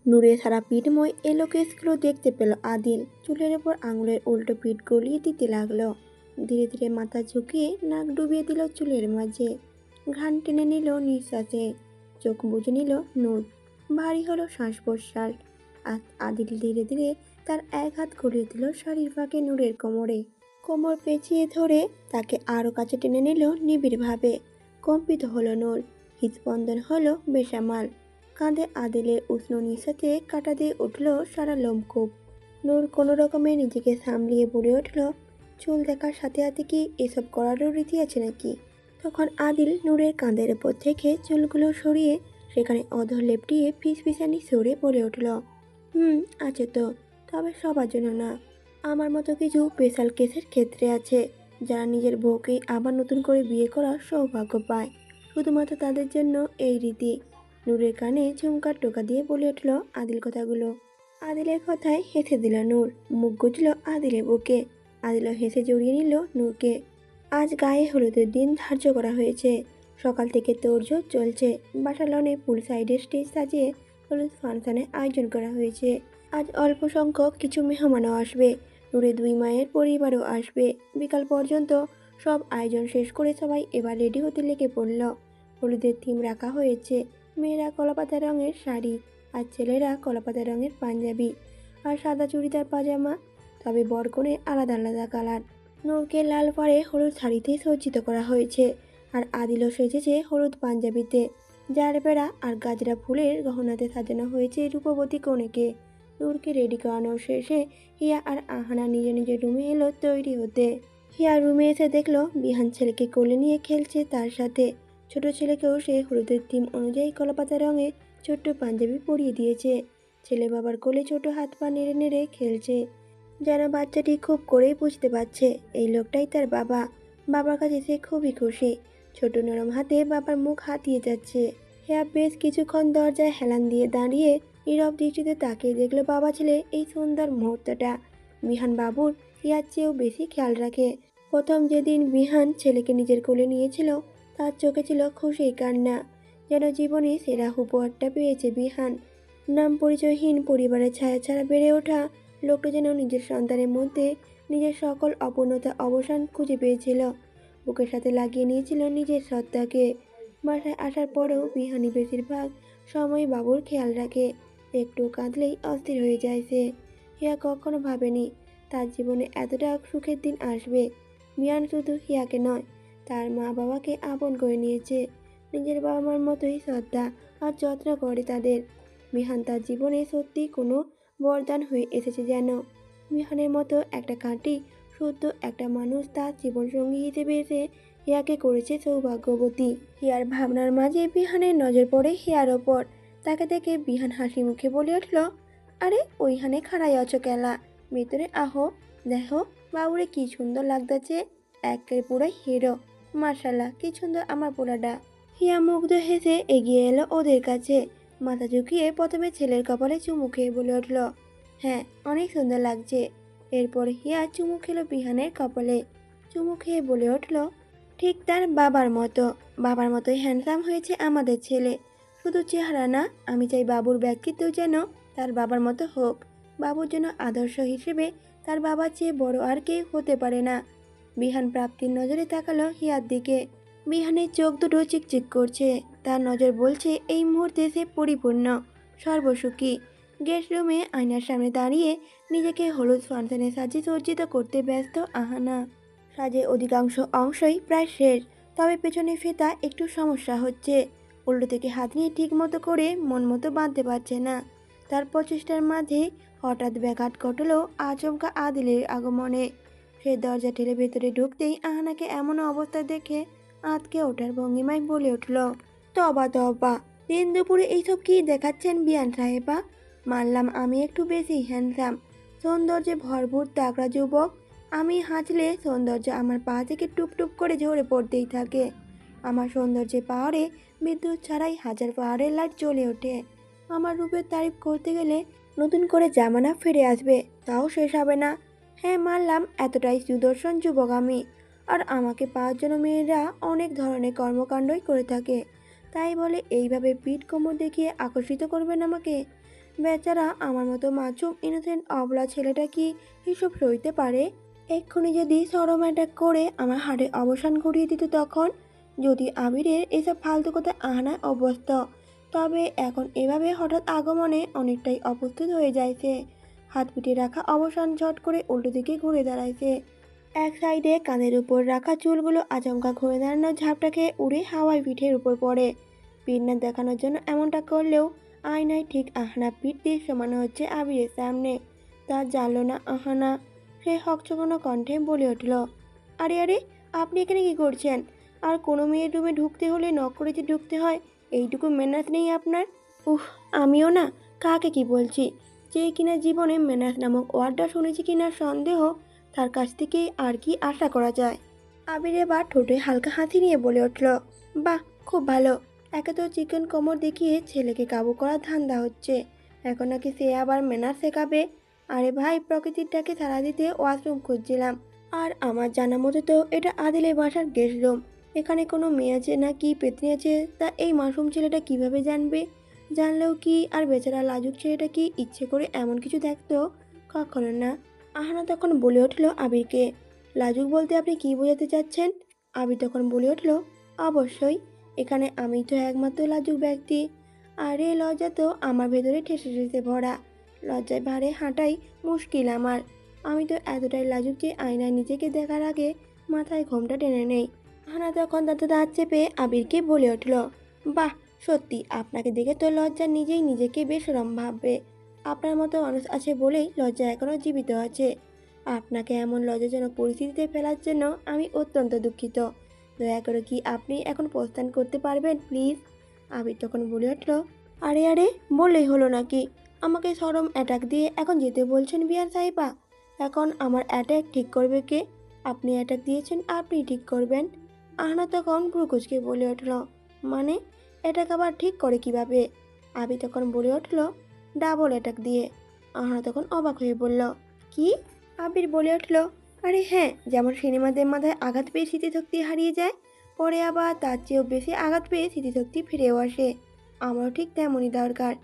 নূরের সারা পিঠময় এলো কেসগুলো দেখতে পেল আদিল। চুলের ওপর আঙুলের উল্টো পিঠ গলিয়ে দিতে লাগলো। ধীরে ধীরে মাথা ঝুঁকিয়ে নাক ডুবিয়ে দিল চুলের মাঝে। ঘান টেনে নিল নিঃশ্বাসে। চোখ বুজে নিল নূর। ভারী হলো শ্বাস প্রশ্বাস। আদিল ধীরে ধীরে তার এক হাত গলিয়ে দিল শাড়ির ফাঁকে নূরের কোমরে। কোমর পেঁচিয়ে ধরে তাকে আরো কাছে টেনে নিল নিবিড়ভাবে। কম্পিত হলো নূর। হৃদস্পন্দন হলো বেসামাল। কাঁধে আদিলের উষ্ণ নিঃশ্বাসে কাটা দিয়ে উঠল সারা লোমকূপ। নূর কোনো রকমে নিজেকে সামলিয়ে বলে উঠল, চুল দেখার সাথে সাথে কি এসব করারও রীতি আছে নাকি? তখন আদিল নূরের কাঁধের ওপর থেকে চুলগুলো সরিয়ে সেখানে অধর লেপটিয়ে ফিসফিসানি সরে বলে উঠল, আছে তো, তবে সবার জন্য না। আমার মতো কিছু স্পেশাল কেসের ক্ষেত্রে আছে, যারা নিজের বউকেই আবার নতুন করে বিয়ে করার সৌভাগ্য পায়। শুধুমাত্র তাদের জন্য এই রীতি। নূরের কানে ঝুমকার টোকা দিয়ে বলে উঠল আদিল কথাগুলো। আদিলের কথায় হেসে দিল নূর। মুখ গুজল আদিলের বুকে। আদিলও হেসে জড়িয়ে নিল নূরকে। আজ গায়ে হলুদের দিন ধার্য করা হয়েছে। সকাল থেকে তোড়জোড় চলছে। বাসা লনে পুল সাইডে স্টেজ সাজিয়ে হলুদ ফাংশনের আয়োজন করা হয়েছে। আজ অল্প সংখ্যক কিছু মেহমানও আসবে। নূরের দুই মায়ের পরিবারও আসবে। বিকাল পর্যন্ত সব আয়োজন শেষ করে সবাই এবার রেডি হতে লেগে পড়ল। হলুদের থিম রাখা হয়েছে। মেয়েরা কলাপাতা রঙের শাড়ি আর ছেলেরা কলাপাতা রঙের পাঞ্জাবি আর সাদা চুড়িদার পাজামা। তবে বরকনে আলাদা আলাদা কালার। নূরকে লাল পাড়ে হলুদ শাড়িতে সজ্জিত করা হয়েছে আর আদিলও সেজেছে হলুদ পাঞ্জাবিতে। জারবেরা আর গাজরা ফুলের গহনাতে সাজানো হয়েছে রূপবতী কনেকে। নূরকে রেডি করানোর শেষে হিয়া আর আহানা নিজের নিজের রুমে এলো তৈরি হতে। হিয়া রুমে এসে দেখলো বিহান ছেলেকে কোলে নিয়ে খেলছে তার সাথে। ছোট ছেলেকেও সে হলুদের থিম অনুযায়ী কলাপাতা রঙে ছোট্ট পাঞ্জাবি পরিয়ে দিয়েছে। ছেলে বাবার কোলে ছোট হাত পা নেড়ে নেড়ে খেলছে, যেন বাচ্চাটি খুব করেই বুঝতে পারছে এই লোকটাই তার বাবা। বাবার কাছে সে খুবই খুশি। ছোট নরম হাতে বাবার মুখ হাতিয়ে যাচ্ছে। হিয়া বেশ কিছুক্ষণ দরজায় হেলান দিয়ে দাঁড়িয়ে নীরব দৃষ্টিতে তাকিয়ে দেখলো বাবা ছেলে এই সুন্দর মুহূর্তটা। বিহান বাবুর হিয়ার চেয়েও বেশি খেয়াল রাখে। প্রথম যেদিন বিহান ছেলেকে নিজের কোলে নিয়েছিল তার চোখে ছিল খুশি কান্না, যেন জীবনে সেরা উপহারটা পেয়েছে বিহান। নাম পরিচয়হীন পরিবারের ছায়া ছাড়া বেড়ে ওঠা লোকটা যেন নিজের সন্তানের মধ্যে নিজের সকল অপূর্ণতা অবসান খুঁজে পেয়েছিল। বুকের সাথে লাগিয়ে নিয়েছিল নিজের সত্তাকে। বাসায় আসার পরেও বিহানি বেশিরভাগ সময় বাবুর খেয়াল রাখে। একটু কাঁদলেই অস্থির হয়ে যায় সে। হিয়া কখনো ভাবেনি তার জীবনে এতটা সুখের দিন আসবে। বিহান শুধু হিয়াকে নয়, তার মা বাবাকে আপন করে নিয়েছে। নিজের বাবা মার মতোই শ্রদ্ধা আর যত্ন করে তাদের। বিহান তার জীবনে সত্যি কোনো বরদান হয়ে এসেছে যেন। বিহানের মতো একটা খাঁটি শুদ্ধ একটা মানুষ তার জীবনসঙ্গী হিসেবে এসে হিয়াকে করেছে সৌভাগ্যবতী। হিয়ার ভাবনার মাঝে বিহানের নজর পড়ে হিয়ার ওপর। তাকে দেখে বিহান হাসি মুখে বলে উঠল, আরে ওইখানে খাড়াই আছো কেলা, ভেতরে আহো, দেখো বাবুরে কি সুন্দর লাগতেছে, একের পুরো হিরো। মার্শাল্লাহ, কি সুন্দর আমার পোলাটা। হিয়া মুগ্ধ হেসে এগিয়ে এলো ওদের কাছে। মাথা ঝুঁকিয়ে প্রথমে ছেলের কপালে চুমু খেয়ে বলে উঠল, হ্যাঁ অনেক সুন্দর লাগছে। এরপর হিয়া চুমু খেলো বিহানের কপালে। চুমু খেয়ে বলে উঠল, ঠিক তার বাবার মতো। বাবার মতোই হ্যান্ডসাম হয়েছে আমাদের ছেলে। শুধু চেহারা না, আমি চাই বাবুর ব্যক্তিত্ব যেন তার বাবার মতো হোক। বাবুর জন্য আদর্শ হিসেবে তার বাবার চেয়ে বড় আর কেউ হতে পারে না। বিহান প্রাপ্তির নজরে তাকালো হিয়ার দিকে। বিহানের চোখ দুটো চিকচিক করছে। তার নজর বলছে এই মুহূর্তে সে পরিপূর্ণ, সর্বসুখী। গেস্ট রুমে আয়নার সামনে দাঁড়িয়ে নিজেকে হলুদ ফাংশনে সাজিয়ে সজ্জিত করতে ব্যস্ত আহানা। সাজে অধিকাংশ অংশই প্রায় শেষ, তবে পেছনে ফেতা একটু সমস্যা হচ্ছে। উল্টো থেকে হাত নিয়ে ঠিক মতো করে মন মতো বাঁধতে পারছে না। তার প্রচেষ্টার মাঝে হঠাৎ ব্যাঘাত ঘটলো আচমকা আদিলের আগমনে। সে দরজা ঠেলে ভেতরে ঢুকতেই আহানাকে এমন অবস্থা দেখে আঁতকে ওঠার ভঙ্গিমায় বলে উঠল, তবা তবা, দিন দুপুরে এইসব কি দেখাচ্ছেন বিয়ান সাহেবা? মানলাম আমি একটু বেশি হ্যান্ডসাম, সৌন্দর্যে ভরপুর তাগড়া যুবক। আমি হাঁচলে সৌন্দর্য আমার পা থেকে টুপটুপ করে ঝরে পড়তেই থাকে। আমার সৌন্দর্যের পাহাড়ে বিদ্যুৎ ছাড়াই হাজার পাহাড়ের লাইট জ্বলে ওঠে। আমার রূপের তারিফ করতে গেলে নতুন করে জামানা ফিরে আসবে, তাও শেষ হবে না। হ্যাঁ মানলাম এতটাই সুদর্শন যুবক আমি। আর আমাকে পাওয়ার জন্য মেয়েরা অনেক ধরনের কর্মকাণ্ডই করে থাকে। তাই বলে এইভাবে পিঠ কোমর দেখিয়ে আকর্ষিত করবেন আমাকে? বেচারা আমার মতো মাসুম ইনোসেন্ট অবলা ছেলেটা কি এসব সইতে পারে? এক্ষুনি যদি চরম অ্যাটাক করে আমার হাড়ে অবসান ঘটিয়ে দিত তখন। যদি আবিরের এসব ফালতু কথা আহনায় অভ্যস্ত, তবে এখন এভাবে হঠাৎ আগমনে অনেকটাই অপ্রস্তুত হয়ে যাইছে। হাত পিঠে রাখা অবসান ঝট করে উল্টো দিকে ঘুরে দাঁড়াইছে। এক সাইডে কাঁধের উপর রাখা চুলগুলো আচমকা ঘুরে দাঁড়ানো ঝাপটা খেয়ে উড়ে হাওয়ায় পিঠের উপর পড়ে। পিঠ না দেখানোর জন্য এমনটা করলেও আয়নায় ঠিক আহনা পিঠ দিয়ে সমান হচ্ছে আবিরের সামনে। তা জানল না আহানা। সে হকচকানো কণ্ঠে বলে উঠল, আরে আরে, আপনি এখানে কি করছেন? আর কোনো মেয়ের রুমে ঢুকতে হলে নক করে যে ঢুকতে হয়, এইটুকু ম্যানার্স নেই আপনার? উফ, আমিও না কাকে কি বলছি। যে কিনা জীবনে ম্যানার্স নামক ওয়ার্ডটা শুনেছি কিনা সন্দেহ, তার কাছ থেকে আর কি আশা করা যায়? আবির এবার ঠোঁটে হালকা হাসি নিয়ে বলে উঠল, বাহ, খুব ভালো। একে তো চিকেন কোমর দেখিয়ে ছেলেকে কাবু করার ধান্দা হচ্ছে, এখন নাকি সে আবার ম্যানার শেখাবে। আরে ভাই, প্রকৃতিরটাকে সাড়া দিতে ওয়াশরুম খুঁজছিলাম। আর আমার জানা মতো তো এটা আদিলের বাসার গেস্ট রুম। এখানে কোনো মেয়ে আছে না কি পেতনি আছে তা এই মাসুম ছেলেটা কিভাবে জানবে? জানলেও কি আর বেচারা লাজুক ছেলেটা কি ইচ্ছে করে এমন কিছু দেখতো? কখনো না। আহানা তখন বলে উঠল আবিরকে, লাজুক বলতে আপনি কি বোঝাতে চাচ্ছেন? আবির তখন বলে উঠল, অবশ্যই, এখানে আমি তো একমাত্র লাজুক ব্যক্তি। আর এই লজ্জা তো আমার ভেতরে ঠেসে ঠেসে ভরা। লজ্জায় ভারে হাঁটাই মুশকিল আমার। আমি তো এতটাই লাজুক যে আয়নায় নিজেকে দেখার আগে মাথায় ঘোমটা টেনে নেই। আহানা তখন দাঁতে দাঁত চেপে আবিরকে বলে উঠল, বাহ, সত্যি আপনাকে দেখে তো লজ্জা নিজেই নিজেকে বেশরম ভাববে। আপনার মতো মানুষ আছে বলেই লজ্জা এখনও জীবিত আছে। আপনাকে এমন লজ্জাজনক পরিস্থিতিতে ফেলার জন্য আমি অত্যন্ত দুঃখিত। দয়া করে কি আপনি এখন প্রস্থান করতে পারবেন প্লিজ? আবির তখন বলে উঠল, আরে আরে, বললেই হলো নাকি? আমাকে সরম অ্যাটাক দিয়ে এখন যেতে বলছেন বিয়ার সাহেবা? এখন আমার অ্যাটাক ঠিক করবে কে? আপনি অ্যাটাক দিয়েছেন, আপনি ঠিক করবেন। আহনা তখন ভ্রুকুচকে বলে উঠল, মানে অ্যাটাক আবার ঠিক করে কিভাবে? আবির তখন বলে উঠল, ডাবল অ্যাটাক দিয়ে। আহনা তখন অবাক হয়ে বলল, কি? আবির বলে উঠল, আরে হ্যাঁ, যেমন সিনেমাতে মাথায় আঘাত পেয়ে স্মৃতিশক্তি হারিয়ে যায়, পরে আবার তার চেয়েও বেশি আঘাত পেয়ে স্মৃতিশক্তি ফিরেও আসে। আমারও ঠিক তেমনই দরকার।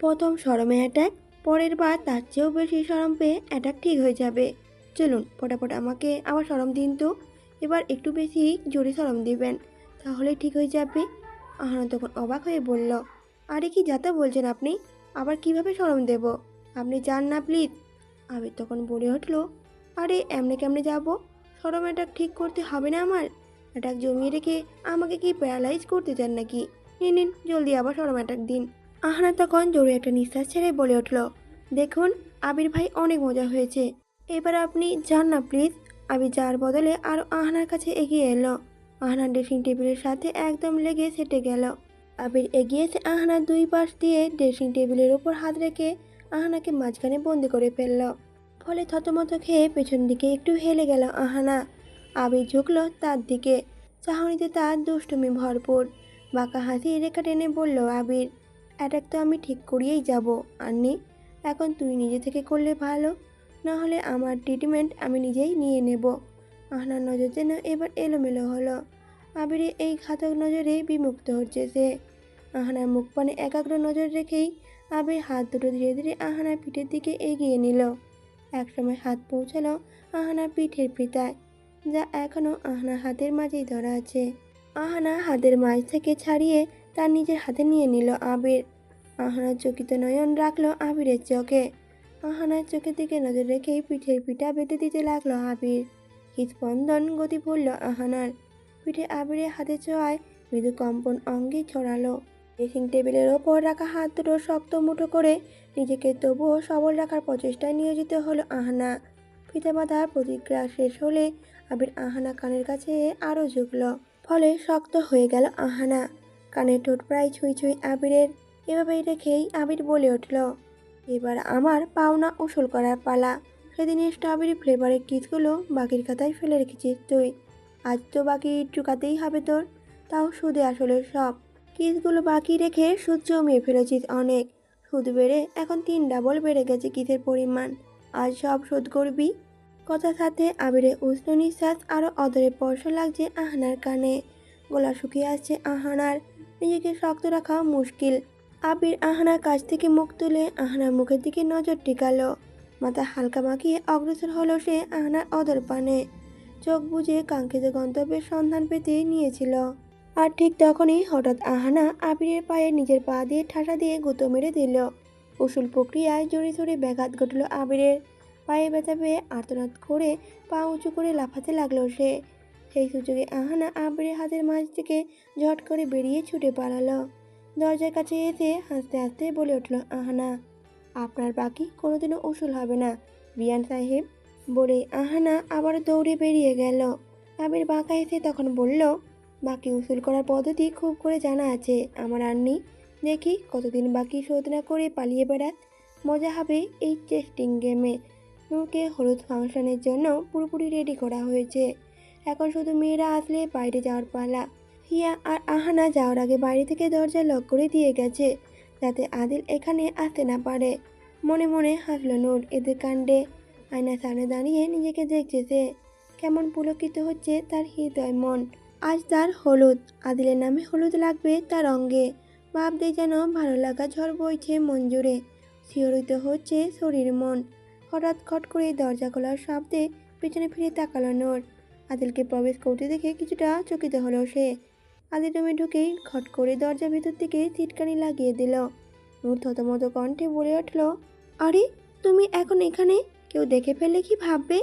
প্রথম শরমে অ্যাটাক, পরের বার তার চেয়েও বেশি শরম পেয়ে অ্যাটাক ঠিক হয়ে যাবে। চলুন ফটাফট আমাকে আবার শরম দিন তো। এবার একটু বেশি জোরে শরম দিবেন, তাহলে ঠিক হয়ে যাবে। আহানা তখন অবাক হয়ে বলল, আরে কি যাতা বলছেন আপনি? আবার কিভাবে শরম দেব? আপনি যান না প্লিজ। আবির তখন বলে উঠল, আরে এমনি কেমনে যাব? শরম অ্যাটাক ঠিক করতে হবে না আমার? অ্যাটাক জমিয়ে রেখে আমাকে কি প্যারালাইজ করতে চান নাকি? নিন নিন, জলদি আবার শরম অ্যাটাক দিন। আহনা তখন জোরে একটা নিঃশ্বাস ছেড়ে বলে উঠল, দেখুন আবির ভাই, অনেক মজা হয়েছে, এবার আপনি যান না প্লিজ। আবির যাওয়ার বদলে আরও আহনার কাছে এগিয়ে এলো। আহনার ড্রেসিং টেবিলের সাথে একদম লেগে সেটে গেল। আবির এগিয়ে এসে আহনার দুই পাশ দিয়ে ড্রেসিং টেবিলের ওপর হাত রেখে আহনাকে মাঝখানে বন্দি করে ফেলল। ফলে থতমত খেয়ে পেছন দিকে একটু হেলে গেল আহানা। আবির ঝুঁকল তার দিকে, চাহনিতে তার দুষ্টুমি ভরপুর। বাঁকা হাসি রেখা টেনে বলল আবির, অ্যাটাক তো আমি ঠিক করিয়েই যাব আন্নি। এখন তুই নিজে থেকে করলে ভালো, না হলে আমার ট্রিটমেন্ট আমি নিজেই নিয়ে নেব। আহনার নজর যেন এবার এলোমেলো হলো। আবিরে এই ঘাতক নজরে বিমুক্ত হচ্ছে সে। আহানার মুখ পানে একাগ্র নজর রেখেই আবির হাত দুটো ধীরে ধীরে আহানার পিঠের দিকে এগিয়ে নিল। একসময় হাত পৌঁছালো আহানার পিঠের ফিতায়, যা এখনও আহানার হাতের মাঝেই ধরা আছে। আহানা হাতের মাঝ থেকে ছাড়িয়ে তার নিজের হাতে নিয়ে নিল আবির। আহানার চকিত নয়ন রাখলো আবিরের চোখে। আহানার চোখের দিকে নজর রেখেই পিঠের পিঠা বেঁধে দিতে লাগলো আবির। হৃদস্পন্দন গতি পড়ল আহানার। পিঠে আবিরের হাতে ছোঁয়ায় মৃদু কম্পন অঙ্গে ছড়ালো। ড্রেসিং টেবিলের ওপর রাখা হাত দুটো শক্ত মুঠো করে নিজেকে তবুও সবল রাখার প্রচেষ্টায় নিয়োজিত হলো আহানা। ফিতা বাঁধার প্রতিক্রিয়া শেষ হলে আবির আহানা কানের কাছে আরও ঝুঁকল। ফলে শক্ত হয়ে গেল আহানা। কানের ঠোঁট প্রায় ছুঁই ছুঁই আবিরের। এভাবেই রেখেই আবির বলে উঠল, এবার আমার পাওনা উসুল করার পালা। সেদিনের স্ট্রবেরি ফ্লেভারের কিসগুলো বাকির খাতায় ফেলে রেখেছিস তুই। আজ তো বাকি চুকাতেই হবে তোর, তাও সুদে আসলে সব। কিসগুলো বাকি রেখে সুদ জমিয়ে ফেলেছিস অনেক। সুদ বেড়ে এখন 3 ডাবল বেড়ে গেছে কিসের পরিমাণ। আজ সব শোধ করবি। কথার সাথে আবিরে উষ্ণ নিঃশ্বাস আরও অদরে স্পর্শ লাগছে আহানার কানে। গলা শুকিয়ে আসছে আহানার, নিজেকে শক্ত রাখা মুশকিল। আবির আহানার কাছ থেকে মুখ তুলে আহানার মুখের দিকে নজর টিকালো। মাথা হালকা মাখিয়ে অগ্রসর হলো সে আহানার অদর পানে। চোখ বুজে কাঙ্ক্ষিত গন্তব্যের সন্ধান পেতে নিয়েছিল। আর ঠিক তখনই হঠাৎ আহানা আবিরের পায়ে নিজের পা দিয়ে ঠাসা দিয়ে গুঁতো মেরে দিল। উসুল প্রক্রিয়ায় জোরে সোরে ব্যাঘাত ঘটল আবিরের। পায়ে ব্যথা পেয়ে আর্তনাদ করে পা উঁচু করে লাফাতে লাগলো সে। সেই সুযোগে আহানা আবিরের হাতের মাঝ থেকে ঝট করে বেরিয়ে ছুটে পালালো। দরজার কাছে এসে হাসতে হাসতে বলে উঠল আহানা, আপনার বাকি কোনোদিনও উসুল হবে না বিয়ান সাহেব। বলে আহানা আবার দৌড়ে বেরিয়ে গেল। আবির বাঁকা এসে তখন বলল, বাকি উসুল করার পদ্ধতি খুব করে জানা আছে আমার আন্নি। দেখি কতদিন বাকি শোধ না করে পালিয়ে বেড়াত। মজা হবে এই টেস্টিং গেমে। নূরকে হলুদ ফাংশনের জন্য পুরোপুরি রেডি করা হয়েছে। এখন শুধু মেয়েরা আসলে বাইরে যাওয়ার পালা। হিয়া আর আহানা যাওয়ার আগে বাইরে থেকে দরজা লক করে দিয়ে গেছে, যাতে আদিল এখানে আসতে না পারে। মনে মনে হাসল নূর এদের কাণ্ডে। আয়নার সামনে দাঁড়িয়ে নিজেকে দেখছে সে। কেমন পুলকিত হচ্ছে তার হৃদয় মন। আজ তার হলুদ, আদিলের নামে হলুদ লাগবে তার অঙ্গে। ভাবতেই যেন ভালো লাগা ঝড় বইছে মন জুড়ে। শিহরিত হচ্ছে শরীর মন। হঠাৎ খট করে দরজা খোলার শব্দে পেছনে ফিরে তাকালো নূর। আদিলকে প্রবেশ করতে দেখে কিছুটা চকিত হলো সে। আদিল রুমে ঢুকেই খট করে দরজা ভেতর থেকে ছিটকানি লাগিয়ে দিল। নূর থতমত কণ্ঠে বলে উঠল, আরে তুমি এখন এখানে? কেউ দেখে ফেললে কি ভাববে?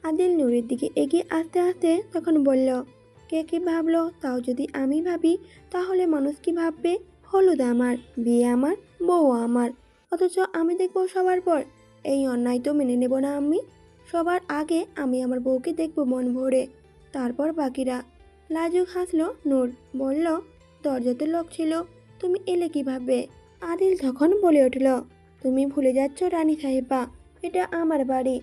আদিল নূরের দিকে এগিয়ে আসতে আসতে তখন বলল, কে কি ভাবলো তাও যদি আমি ভাবি তাহলে মানুষ কি ভাববে? হলুদ আমার, বিয়ে আমার, বউ আমার, অথচ আমি দেখবো সবার পর। এই অন্যায় তো মেনে নেব না আমি। সবার আগে আমি আমার বউকে দেখবো মন ভরে, তারপর বাকিরা। লাজুক হাসলো নূর, বলল, দরজা তো লক ছিল, তুমি এলে কিভাবে? আদিল তখন বলে উঠল, তুমি ভুলে যাচ্ছ রানী সাহেবা, এটা আমার বাড়ি।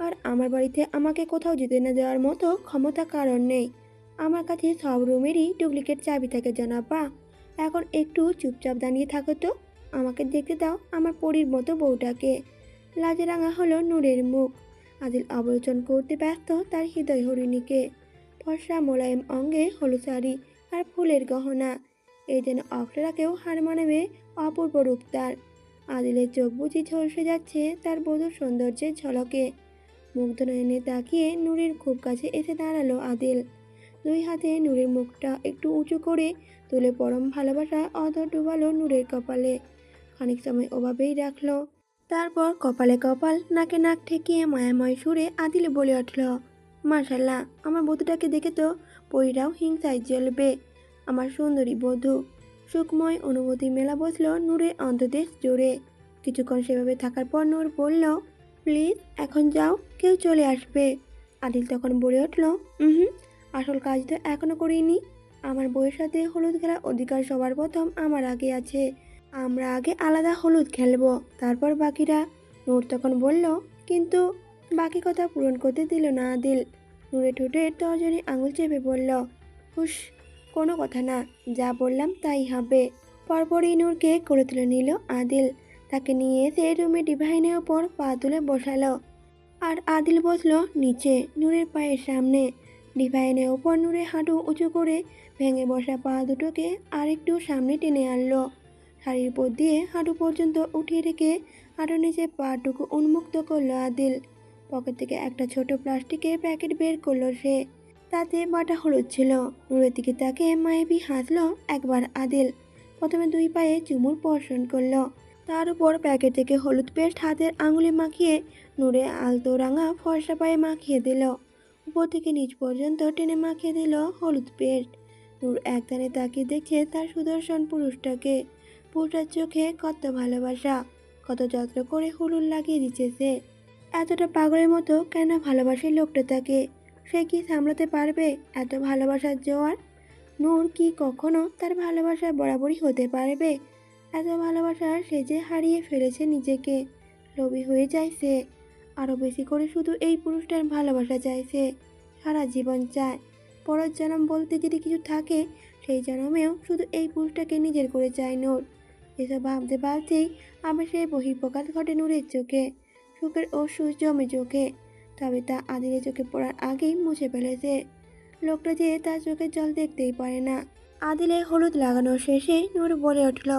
আর আমার বাড়িতে আমাকে কোথাও যেতে না দেওয়ার মতো ক্ষমতা কারণ নেই। আমার কাছে সব রুমেরই ডুপ্লিকেট চাবি থাকে জনাবা। এখন একটু চুপচাপ দাঁড়িয়ে থাকো তো, আমাকে দেখতে দাও আমার পরীর মতো বউটাকে। লাজে রাঙা হলো নূরের মুখ। আদিল অবলোকন করতে ব্যস্ত তার হৃদয় হরিণীকে। ফর্সা মোলায়েম অঙ্গে হলুদ শাড়ি আর ফুলের গহনা, এই যেন অপ্সরাকেও হার মানাবে অপূর্ব রূপ তার। আদিলের চোখ বুঝি ঝলসে যাচ্ছে তার বধূর সৌন্দর্যের ঝলকে। মুগ্ধ নয়নে তাকিয়ে নূরের খুব কাছে এসে দাঁড়ালো আদিল। দুই হাতে নূরের মুখটা একটু উঁচু করে তুলে পরম ভালোবাসা অধর ডুবালো নূরের কপালে। খানিক সময় ওভাবেই রাখলো। তারপর কপালে কপাল নাকে নাক ঠেকিয়ে মায়াময় সুরে আদিল বলে উঠল, মাশাল্লাহ, আমার বধূটাকে দেখে তো পরীরাও হিংসায় জ্বলবে। আমার সুন্দরী বধূ। সুখময় অনুভূতি মেলা বসল নূরের অন্তদেশ জুড়ে। কিছুক্ষণ সেভাবে থাকার পর নূর বলল, প্লিজ এখন যাও, কেউ চলে আসবে। আদিল তখন বলে উঠল, আসল কাজ তো এখনো করিনি। আমার বউয়ের সাথে হলুদ খেলার অধিকার সবার প্রথম আমার আগে আছে। আমরা আগে আলাদা হলুদ খেলবো, তারপর বাকিরা। নূর তখন বলল, কিন্তু বাকি কথা পূরণ করতে দিল না আদিল। নূরে ঠোঁটে তর্জনী আঙুল চেপে বলল, হুস, কোনো কথা না, যা বললাম তাই হবে। পরপরই নূরকে করে তুলে নিল আদিল। তাকে নিয়ে এসে রুমে ডিভাইনের ওপর পা তুলে বসালো। আর আদিল বসলো নিচে নূরের পায়ের সামনে। ডিভাইনের ওপর নূরের হাঁটু উঁচু করে ভেঙে বসা পা দুটোকে আরেকটু সামনে টেনে আনলো। শাড়ির উপর দিয়ে হাঁটু পর্যন্ত উঠিয়ে রেখে হাঁটুর নিচে পাটুকু উন্মুক্ত করলো আদিল। পকেট থেকে একটা ছোট প্লাস্টিকের প্যাকেট বের করলো সে। তাতে বাটা হলুদ ছিল। নূরের দিকে তাকে মায়াবী হাসলো একবার আদিল। প্রথমে দুই পায়ে চুমুর বর্ষণ করলো। তার উপর প্যাকেট থেকে হলুদ পেস্ট হাতের আঙুলে মাখিয়ে নূরে আলতো রাঙা ফর্সা পায়ে মাখিয়ে দিল। উপর থেকে নিচ পর্যন্ত টেনে মাখিয়ে দিল হলুদ পেস্ট। নূর একটানে তাকিয়ে দেখছে তার সুদর্শন পুরুষটাকে। পুরুষটার চোখে কত ভালোবাসা, কত যত্ন করে হলুদ লাগিয়ে দিচ্ছে সে। এতটা পাগলের মতো কেন ভালোবাসে লোকটা তাকে? সে কি সামলাতে পারবে এত ভালোবাসার জোয়ার? নূর কি কখনো তার ভালোবাসায় বরাবরই হতে পারবে? এত ভালোবাসার সে যে হারিয়ে ফেলেছে নিজেকে। লোভী হয়ে যায় সে। আরও বেশি করে শুধু এই পুরুষটার ভালোবাসা চায় সে। সারা জীবন চায়। পরের জন্ম বলতে যদি কিছু থাকে, সেই জন্মেও শুধু এই পুরুষটাকে নিজের করে চায় নূর। এসব ভাবতে ভাবতেই আবেশের বহিঃপ্রকাশ ঘটে নূরের চোখে। সুখের অশ্রু জমে চোখে। তবে তা আদিলের চোখে পড়ার আগেই মুছে ফেলেছে। লোকটা যে তার চোখের জল দেখতেই পারে না। আদিলের হলুদ লাগানো শেষে নূর বলে উঠল,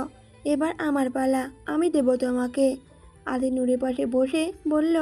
এবার আমার পালা, আমি দেব তোমাকে। আদি নূরের পাশে বসে বলল,